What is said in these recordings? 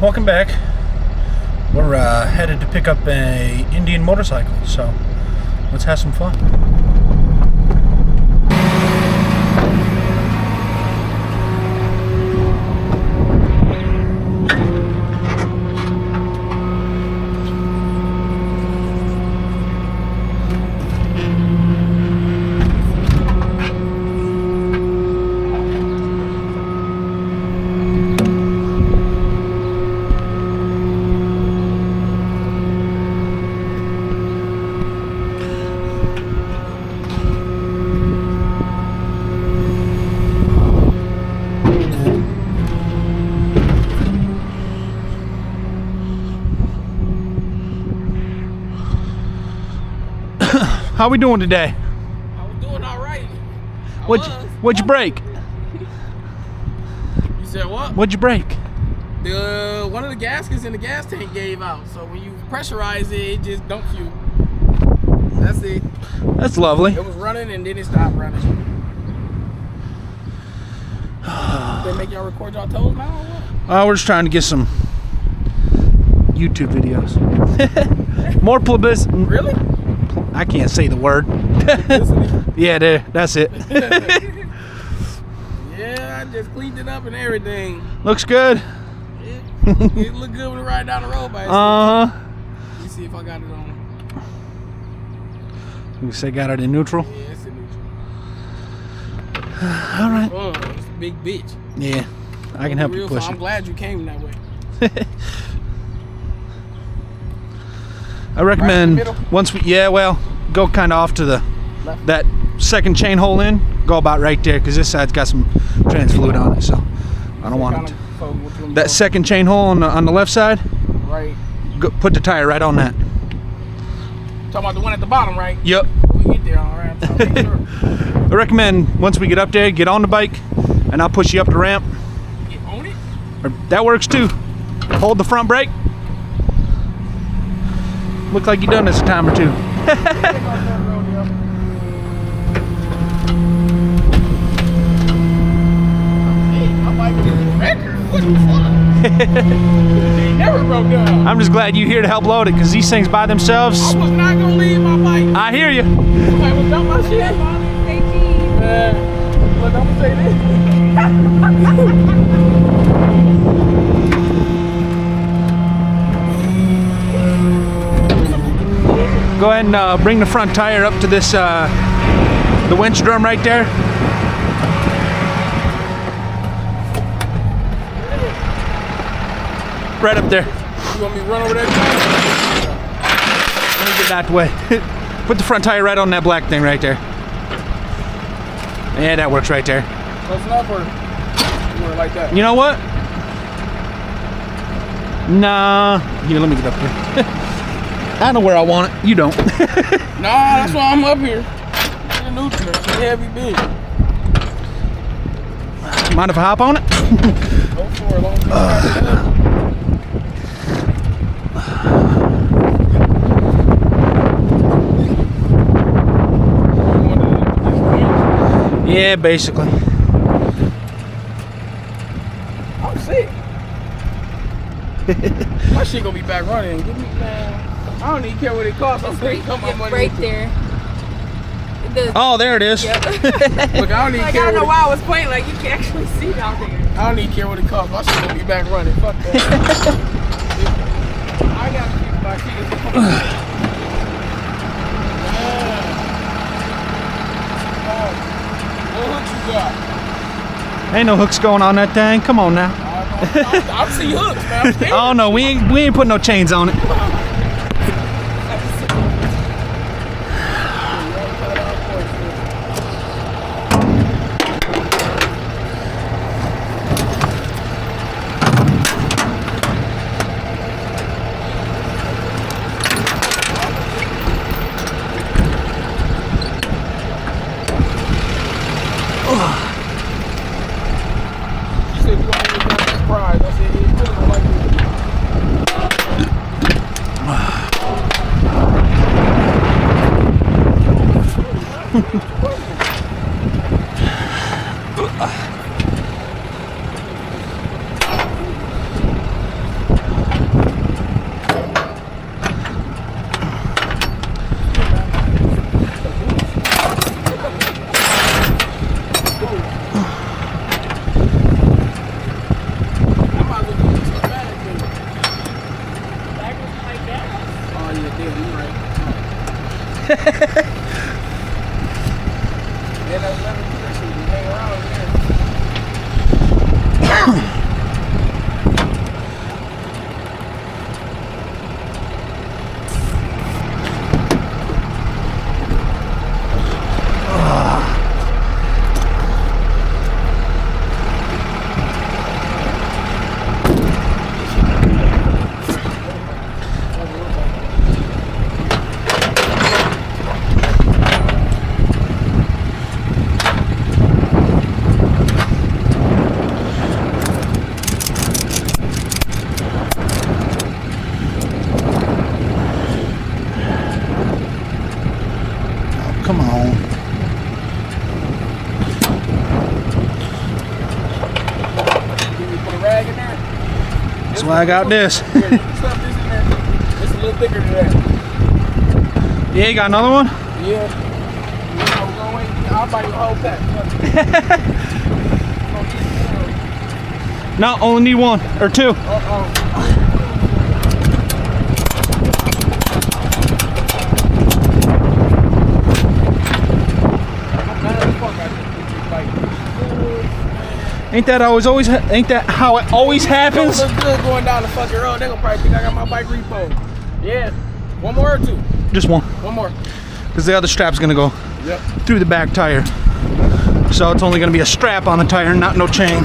welcome back. We're headed to pick up a Indian motorcycle, so let's have some fun. How we doing today? I was doing all right. What'd you break? You said what? What'd you break? One of the gaskets in the gas tank gave out. So when you pressurize it, it just dumps you. That's it. That's lovely. It was running and then it stopped running. They make y'all record y'all toes now or what? We're just trying to get some YouTube videos. More publicity. Really? I can't say the word. Yeah, there. That's it. Yeah, I just cleaned it up and everything. Looks good. It looked good when it ride down the road by itself. Let me see if I got it on. You say got it in neutral? Yeah, it's in neutral. All right. Oh, it's a big bitch. Yeah, I can help you push I'm it. glad you came that way. I recommend right once we go kind of off to the left. That second chain hole in, go about right there because this side's got some trans fluid on it, so I don't want it. That second chain hole on the left side, right. Put the tire right on that. Talking about the one at the bottom, right? Yep. We get there, all right. So make sure. I recommend once we get up there, get on the bike, and I'll push you up the ramp. Get on it. Or, that works too. Hold the front brake. Look like you done this a time or two. Hey, my bike is a record. What the fuck? They never broke down. I'm just glad you're here to help load it because these things by themselves. I was not gonna leave my bike. I hear you. Somebody was dump my shit. Look, I'm gonna say Go ahead and bring the front tire up to this, the winch drum right there. Right up there. You want me to run over that? Let me get out the way. Put the front tire right on that black thing right there. Yeah, that works right there. Close enough or you want it like that? You know what? Nah. Here, let me get up here. I know where I want it. You don't. Nah, that's why I'm up here. The neutral. It's a heavy bitch. Mind if I hop on it? Go for it. Long Yeah, basically. I'm sick. My shit gonna be back running. Give me, man. I don't even care what it costs. I'm gonna come my money. Right there. Oh, there it is. Yep. Look, I don't even like, care. I don't know why I was pointing. Like you can actually see down there. I don't even care what it costs. My shit gonna be back running. Fuck that. I gotta keep my shit. What hooks you got? Ain't no hooks going on that thing. Come on now. I see hooks, man. Oh no, we ain't putting no chains on it. You said you want me to get that prize. I said, yeah, you really don't like me. That's why I got this. Here, you can stuff this in there. It's a little thicker than that. Yeah, you got another one? Yeah. I'll buy you a whole pack. No, only need one or two. Ain't that how it always happens? Look good going down the fucking road. They gonna probably think I got my bike repo. Yeah. One more or two? Just one. One more. Because the other strap's gonna go through the back tire. So it's only gonna be a strap on the tire, not no chain.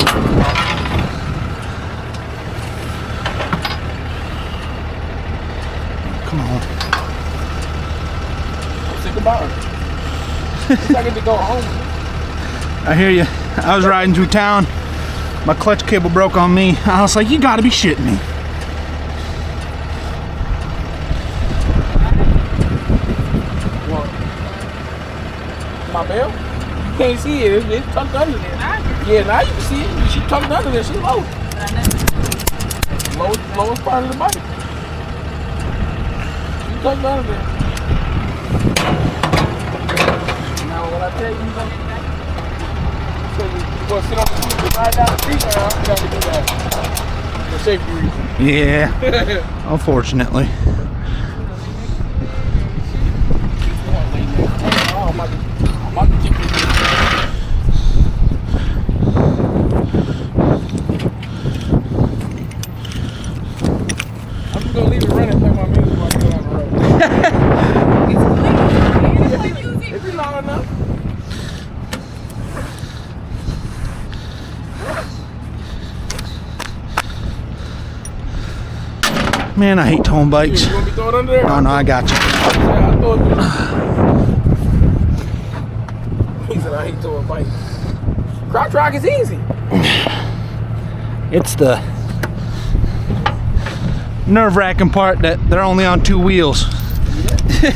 Come on. I'm sick about it. I get to go home. I hear you. I was riding through town. My clutch cable broke on me. I was like, you gotta be shitting me. What? My bell? You can't see it. It's tucked under there. Yeah, now you can see it. She tucked under there. She's low. Lowest part of the bike. She tucked under there. Now, when I tell you, you gonna sit on the seat and ride down the street now, you got to do that. For safety reasons. Yeah. Unfortunately. I'm about to keep it. I'm just gonna leave it running and play my music while I go down the road. Is it loud enough? Man, I hate towing bikes. You want me to throw it under there? No, I got you. Yeah, I'll throw it there. He said I hate towing bikes. Crotch rock is easy. It's the nerve-wracking part that they're only on two wheels. Yeah.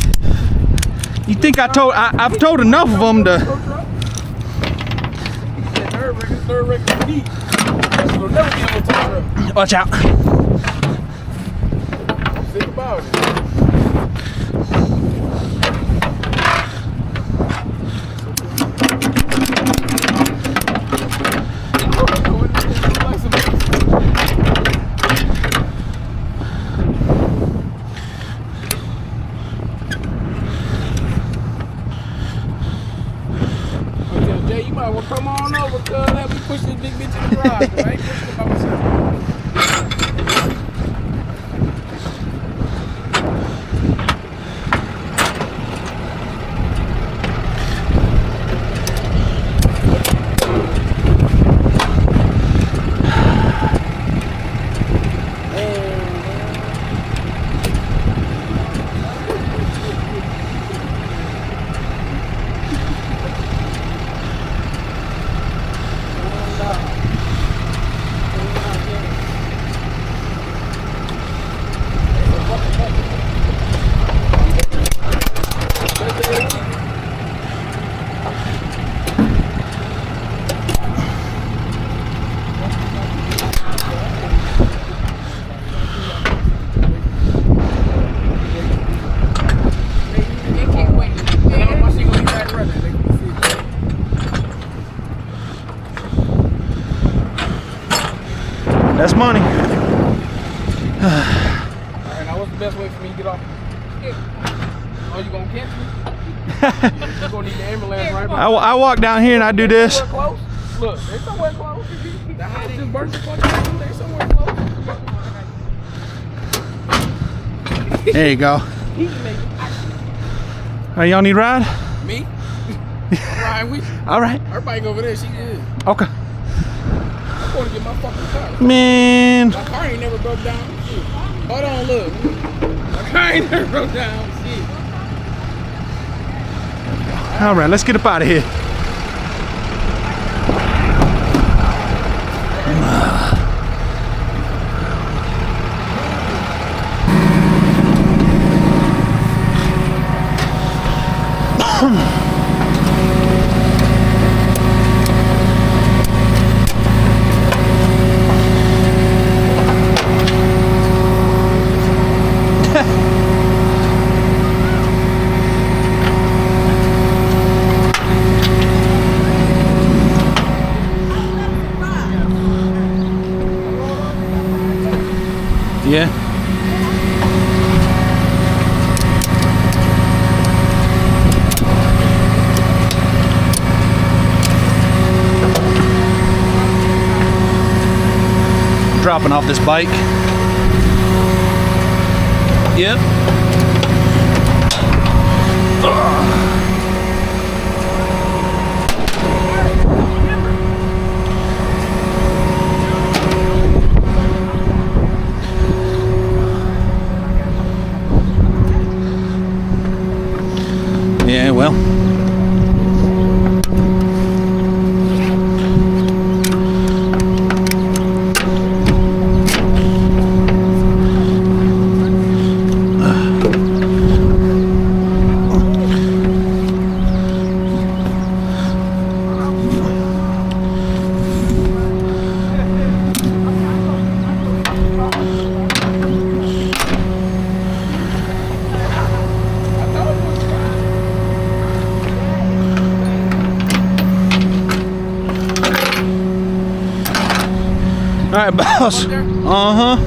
You think I've towed enough of them to... He said nerve-wracking deep. It'll never be able to tow truck. Watch out. Think about it. Jay, you might well come on over, cuz let me push this big bitch in the garage. I ain't pushing it by myself. That's money. Alright, now what's the best way for me to get off? Oh, you gonna catch me? You're gonna need the ambulance right now. I walk down here and I do this. Close? Look, they're somewhere close. The house just burnt the fuck down. They're somewhere close. There you go. He can make it. Y'all need a ride? Me? I'm riding with you. All right. Her bike over there, she good. Okay. I'm going to get my fucking car. Man. My car ain't never broke down. Shit. Hold on, look. My car ain't never broke down. Shit. All right, let's get up out of here. Yeah. Dropping off this bike. Yep. Yeah, well. All right, boss. Uh-huh.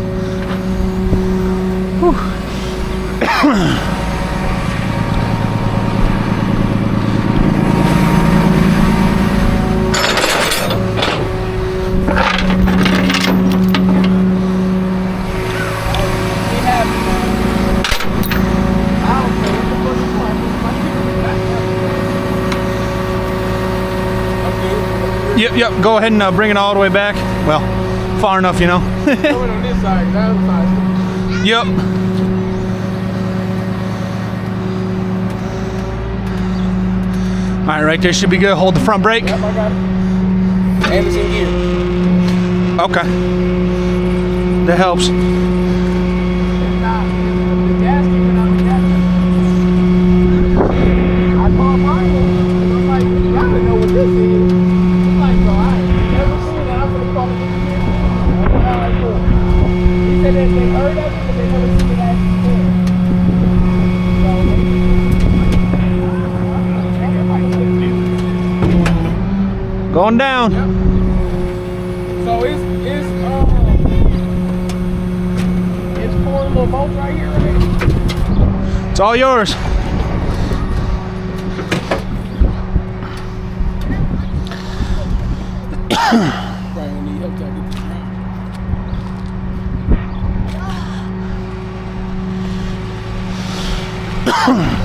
Yep, go ahead and bring it all the way back. Well, far enough, you know. Going on this side, that other side. Yep. All right, right there should be good. Hold the front brake. Yep, I got it. And it's in gear. Okay. That helps. The gas keeping on the gas. I called mine and I'm like, you gotta know what this is. I'm like, bro, I ain't never seen that. I'm gonna call it this year. He said that they heard of it, but they never seen it actually before. Going down. Yep. So it's 4 little bolts right here, right? It's all yours. Probably gonna need help till I get this around.